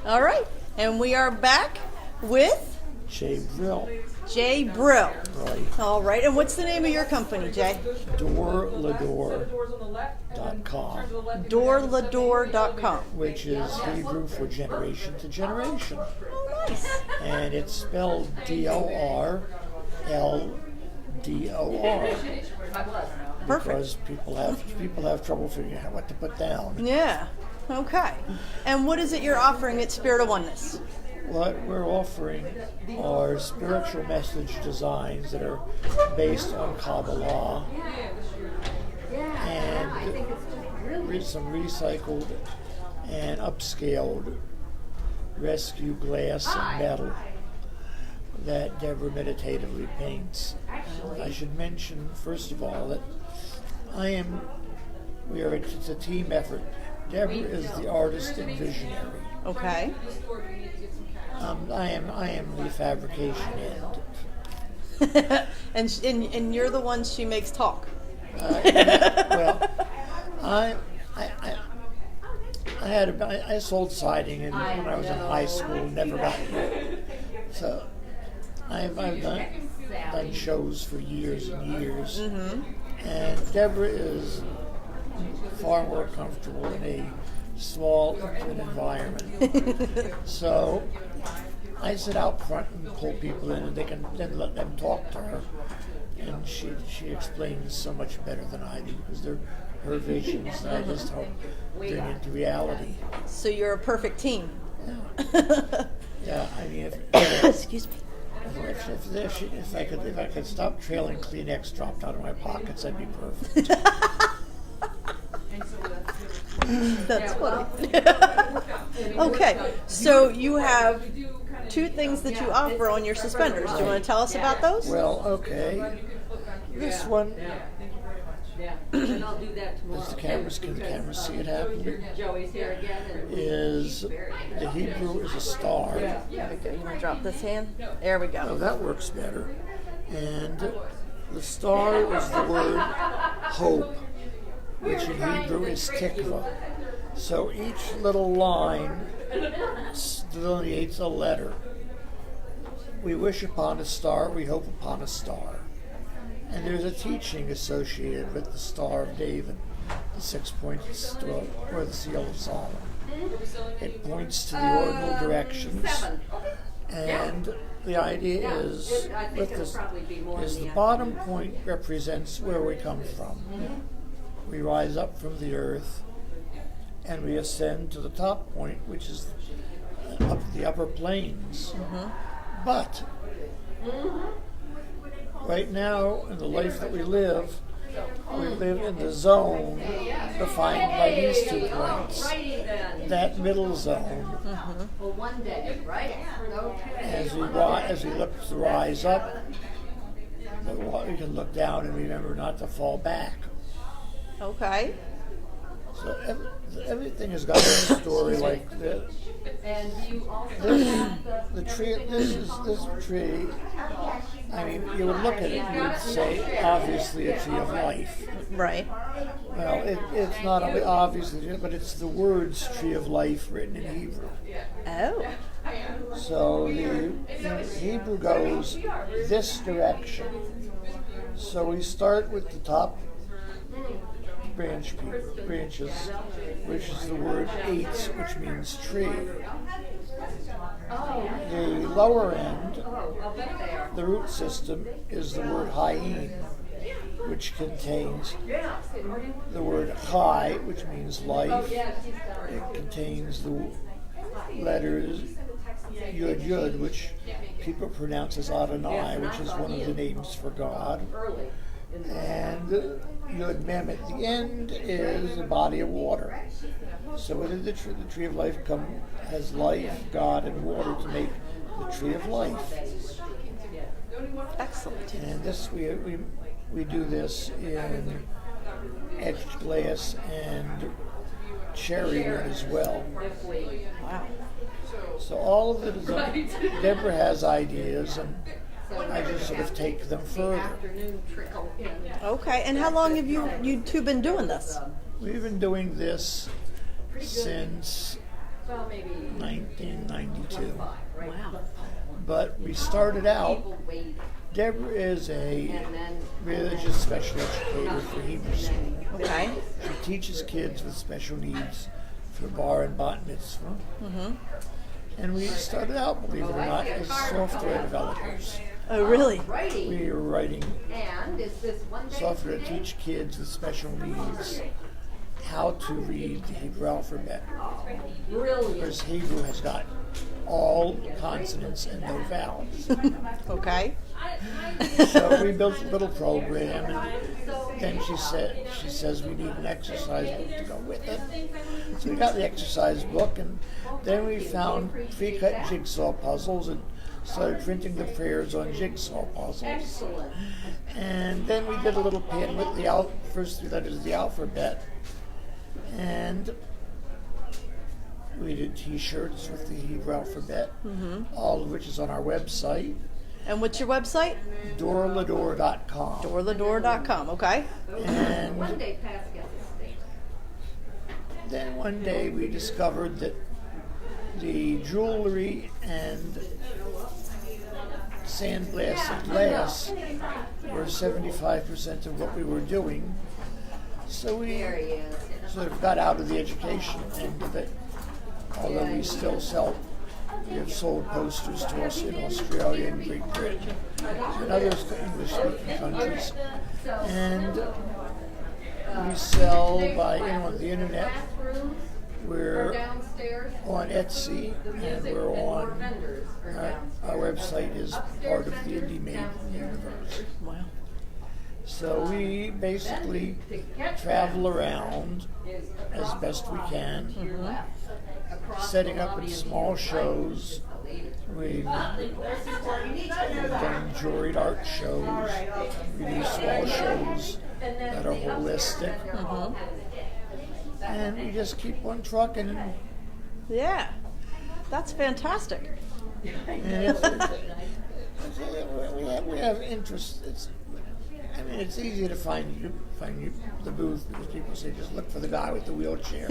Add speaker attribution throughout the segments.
Speaker 1: All right, and we are back with
Speaker 2: Brill.
Speaker 1: Jay Brill.
Speaker 2: Right.
Speaker 1: All right, and what's the name of your company, Jay?
Speaker 2: Doorlador.com.
Speaker 1: Doorlador.com.
Speaker 2: Which is Hebrew for generation to generation.
Speaker 1: Oh, nice.
Speaker 2: And it's spelled Dorldor.
Speaker 1: Perfect.
Speaker 2: Because people have trouble figuring out what to put down.
Speaker 1: Yeah. Okay. And what is it you're offering at Spirit of Oneness?
Speaker 2: What we're offering are spiritual message designs that are based on Kabbalah and some recycled and upscaled rescue glass and metal that Deborah meditatively paints. I should mention, first of all, that it's a team effort. Deborah is the artist and visionary.
Speaker 1: Okay.
Speaker 2: I am the fabrication end.
Speaker 1: and you're the one she makes talk.
Speaker 2: Well, I sold siding when I was in high school. Never got it. So I've done shows for years and years. Mm-hmm. And Deborah is far more comfortable in a small, intimate environment. So I sit out front and pull people in, and they can then let them talk to her. And she explains so much better than I do, because they're her visions that I just help bring into reality.
Speaker 1: So you're a perfect team.
Speaker 2: Yeah. Yeah. I mean,
Speaker 1: Excuse me.
Speaker 2: If I could stop trailing Kleenex dropped out of my pockets, that'd be perfect.
Speaker 1: That's funny. Okay, so you have two things that you offer on your suspenders. Do you want to tell us about those?
Speaker 2: Well, okay. This one. Does the cameras see it happening? Is the Hebrew is a star.
Speaker 1: There we go. You want to drop this hand? There we
Speaker 2: Oh,
Speaker 1: go.
Speaker 2: that works better. And the star is the word hope, which in Hebrew is tikva. So each little line delineates a letter. We wish upon a star, we hope upon a star. And there's a teaching associated with the Star of David, the 6-point star, or the Seal of Solomon. It points to the ordinal directions, and the idea is, with this, is the bottom point represents where we come from. We rise up from the earth, and we ascend to the top point, which is up the upper plains. Mm-hmm. But right now, in the life that we live in the zone defined by these 2 points. That middle zone, as we look to rise up, we can look down and remember not to fall back.
Speaker 1: Okay.
Speaker 2: So everything has got a story like this. This tree. I mean, you would look at it and you would say, obviously a tree of life.
Speaker 1: Right.
Speaker 2: Well, it's not only obviously, but it's the words tree of life written in Hebrew.
Speaker 1: Oh.
Speaker 2: So the Hebrew goes this direction. So we start with the top branches, which is the word eitz, which means tree. The lower end, the root system, is the word hayim, which contains the word chai, which means life. It contains the letters yud yud, which people pronounce as Adonai, which is one of the names for God. And Yud Mem at the end is a body of water. So within the tree of life has life, God, and water to make the tree of life.
Speaker 1: Excellent.
Speaker 2: And this we do this in etched glass and cherry wood as well.
Speaker 1: Wow.
Speaker 2: So all of the design, Deborah has ideas, and I just sort of take them further.
Speaker 1: Okay, and how long have you two been doing this?
Speaker 2: We've been doing this since 1992.
Speaker 1: Wow.
Speaker 2: But we started out, Deborah is a religious special educator for Hebrew school.
Speaker 1: Okay.
Speaker 2: She teaches kids with special needs for bar and bat mitzvah. And we started out, believe it or not, as software developers.
Speaker 1: Oh, really?
Speaker 2: We were writing software to teach kids with special needs how to read the Hebrew alphabet. Because Hebrew has got all consonants and no vowels.
Speaker 1: Okay.
Speaker 2: So we built a little program, and then she says we need an exercise book to go with it. So we got the exercise book, and then we found pre-cut jigsaw puzzles and started printing the prayers on jigsaw puzzles. And then we did a little pin with the first three letters of the alphabet, and we did T-shirts with the Hebrew alphabet, all of which is on our website.
Speaker 1: And what's your website?
Speaker 2: DoorLador.com.
Speaker 1: DoorLador.com, okay.
Speaker 2: And then one day we discovered that the jewelry and sandblasted glass were 75% of what we were doing. So we sort of got out of the education end of it, although we still sell. We have sold posters to us in Australia and Great Britain and other English-speaking countries. And we sell on the internet. We're on Etsy, and we're on our website is part of the Indie Made universe.
Speaker 1: Wow.
Speaker 2: So we basically travel around as best we can, setting up in small shows. We've done juried art shows. We do small shows that are holistic. And we just keep on trucking.
Speaker 1: Yeah. That's fantastic.
Speaker 2: And we have interest. It's easy to find you the booth, because people say just look for the guy with the wheelchair.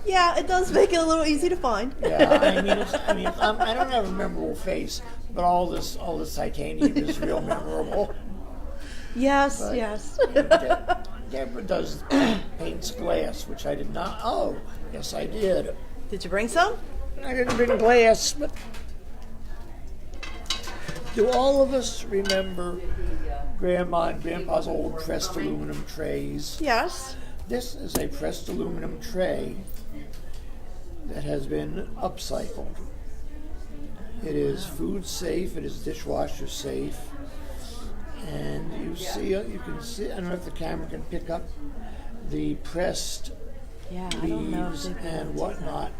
Speaker 1: Yeah, it does make it a little easy to find.
Speaker 2: Yeah, I don't have a memorable face, but all this titanium is real memorable.
Speaker 1: Yes,
Speaker 2: But,
Speaker 1: yes.
Speaker 2: Deborah paints glass, which I did not. Oh, yes, I did.
Speaker 1: Did you bring some?
Speaker 2: I didn't bring glass, but do all of us remember Grandma and Grandpa's old pressed aluminum trays?
Speaker 1: Yes.
Speaker 2: This is a pressed aluminum tray that has been upcycled. It is food safe, it is dishwasher safe, and you can see, I don't know if the camera can pick up the pressed
Speaker 1: Yeah, I don't know if
Speaker 2: leaves
Speaker 1: they can
Speaker 2: and
Speaker 1: see
Speaker 2: whatnot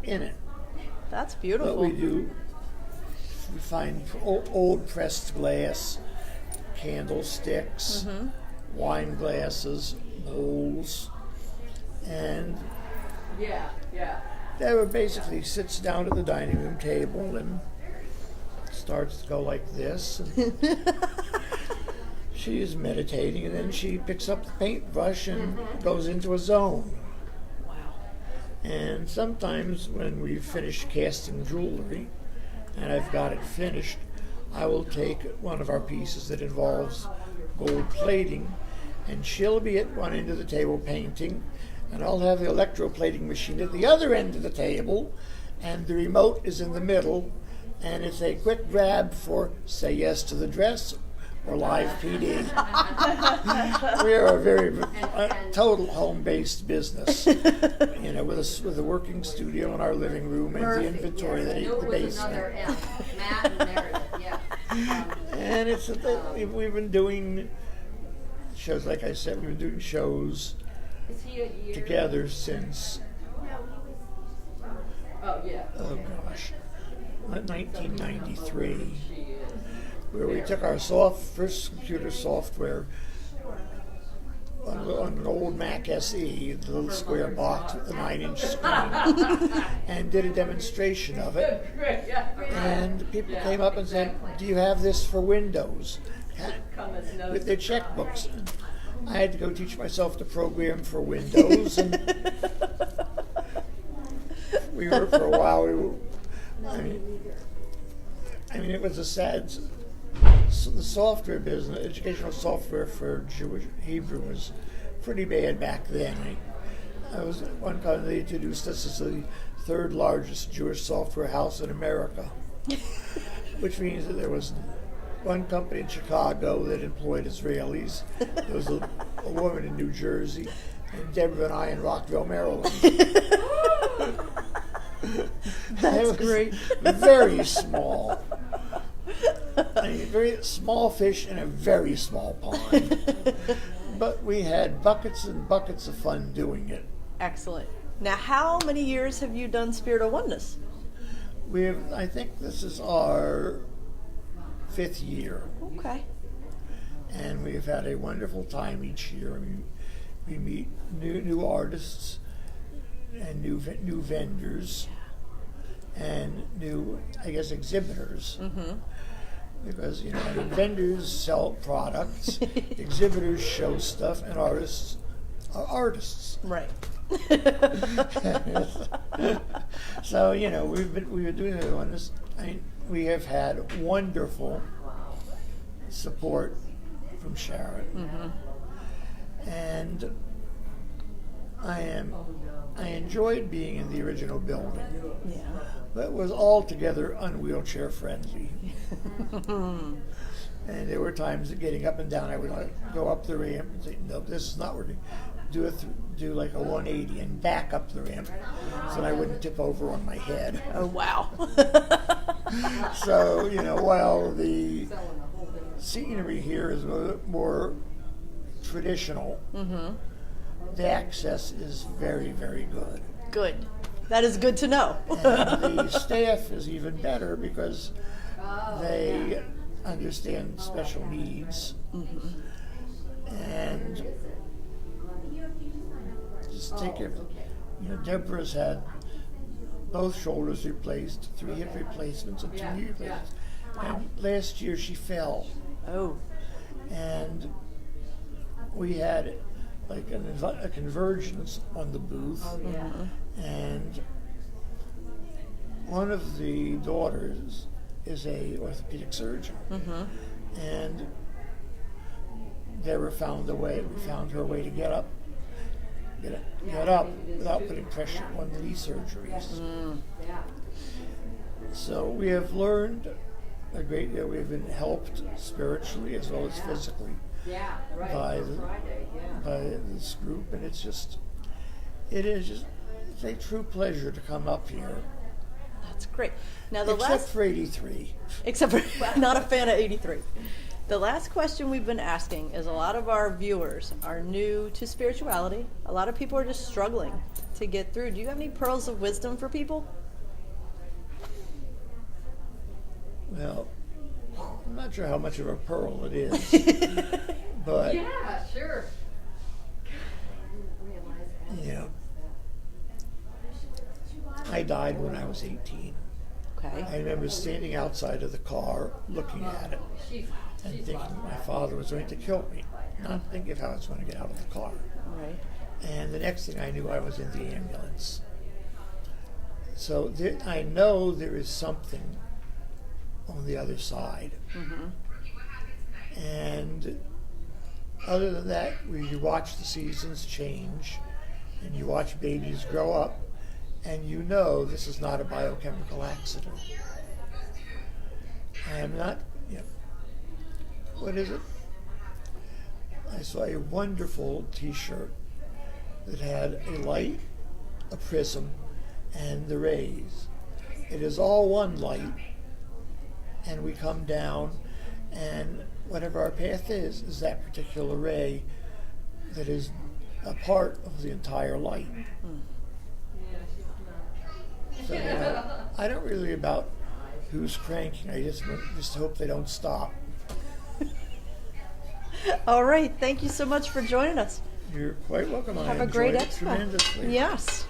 Speaker 2: in it.
Speaker 1: That's
Speaker 2: But
Speaker 1: beautiful.
Speaker 2: we find old pressed glass, candlesticks, wine glasses, bowls, and Deborah basically sits down at the dining room table and starts to go like this. And she is meditating, and then she picks up the paintbrush and goes into a zone.
Speaker 1: Wow.
Speaker 2: And sometimes when we've finished casting jewelry, and I've got it finished, I will take one of our pieces that involves gold plating, and she'll be at one end of the table painting, and I'll have the electroplating machine at the other end of the table, and the remote is in the middle, and it's a quick grab for Say Yes to the Dress or Live PD. We are a very total home-based business, with a working studio in our living room and the inventory that ate the basement. And we've been doing shows, like I said, we've been doing shows together since, 1993, where we took our first computer software on an old Mac SE, the little square box with the 9-inch screen, and did a demonstration of it. And people came up and said, "Do you have this for Windows?" With their checkbooks. I had to go teach myself to program for Windows, and we were for a while. I mean, it was a sad. The software business, educational software for Jewish Hebrew, was pretty bad back then. I was one time they introduced us as the third largest Jewish software house in America, which means that there was one company in Chicago that employed Israelis. There was a woman in New Jersey, and Deborah and I in Rockville, Maryland.
Speaker 1: That's great.
Speaker 2: Very small. I mean, very small fish in a very small pond. But we had buckets and buckets of fun doing it.
Speaker 1: Excellent. Now, how many years have you done Spirit of Oneness?
Speaker 2: I think this is our 5th year.
Speaker 1: Okay.
Speaker 2: And we've had a wonderful time each year. I mean, we meet new artists and new vendors and new, I guess, exhibitors. Mm-hmm. Because, you know, vendors sell products, exhibitors show stuff, and artists are artists.
Speaker 1: Right.
Speaker 2: So, you know, we were doing it on this. I mean, we have had wonderful support from Sharon. Mm-hmm. And I enjoyed being in the original building.
Speaker 1: Yeah.
Speaker 2: But it was altogether unwheelchair friendly. And there were times that getting up and down, I would go up the ramp and say, no, this is not working. Do like a 180 and back up the ramp so I wouldn't tip over on my head.
Speaker 1: Oh, wow.
Speaker 2: So, you know, while the scenery here is a little more traditional, mm-hmm. the access is very, very good.
Speaker 1: Good. That is good to know.
Speaker 2: And the staff is even better because they understand special needs. Mm-hmm. And just take it. You know, Deborah's had both shoulders replaced, 3 hip replacements, and 2 knee replacements. And last year she fell.
Speaker 1: Oh.
Speaker 2: And we had like a convergence on the booth.
Speaker 1: Oh, yeah.
Speaker 2: And one of the daughters is a orthopedic surgeon. Mm-hmm. And Deborah found her way to get up without putting pressure on the knee surgeries. Mm. So we have learned a great deal. We've been helped spiritually as well as physically by this group, and it's a true pleasure to come up here.
Speaker 1: That's great. Now
Speaker 2: Except for 83.
Speaker 1: Except for not a fan of 83. The last question we've been asking is a lot of our viewers are new to spirituality. A lot of people are just struggling to get through. Do you have any pearls of wisdom for people?
Speaker 2: Well, I'm not sure how much of a pearl it is, but
Speaker 3: yeah, sure.
Speaker 2: You know, I died when I was 18.
Speaker 1: Okay.
Speaker 2: I remember standing outside of the car looking at it and thinking my father was going to kill me, not thinking of how I was going to get out of the car.
Speaker 1: Right.
Speaker 2: And the next thing I knew, I was in the ambulance. So I know there is something on the other side. Mm-hmm. And other than that, you watch the seasons change, and you watch babies grow up, and you know this is not a biochemical accident. I am not, what is it? I saw a wonderful t-shirt that had a light, a prism, and the rays. It is all one light, and we come down, and whatever our path is that particular ray that is a part of the entire light. So, I don't really about who's cranking. I just hope they don't stop.
Speaker 1: All right. Thank you so much for joining us.
Speaker 2: You're quite welcome.
Speaker 1: Have a great expo.
Speaker 2: Tremendously.
Speaker 1: Yes.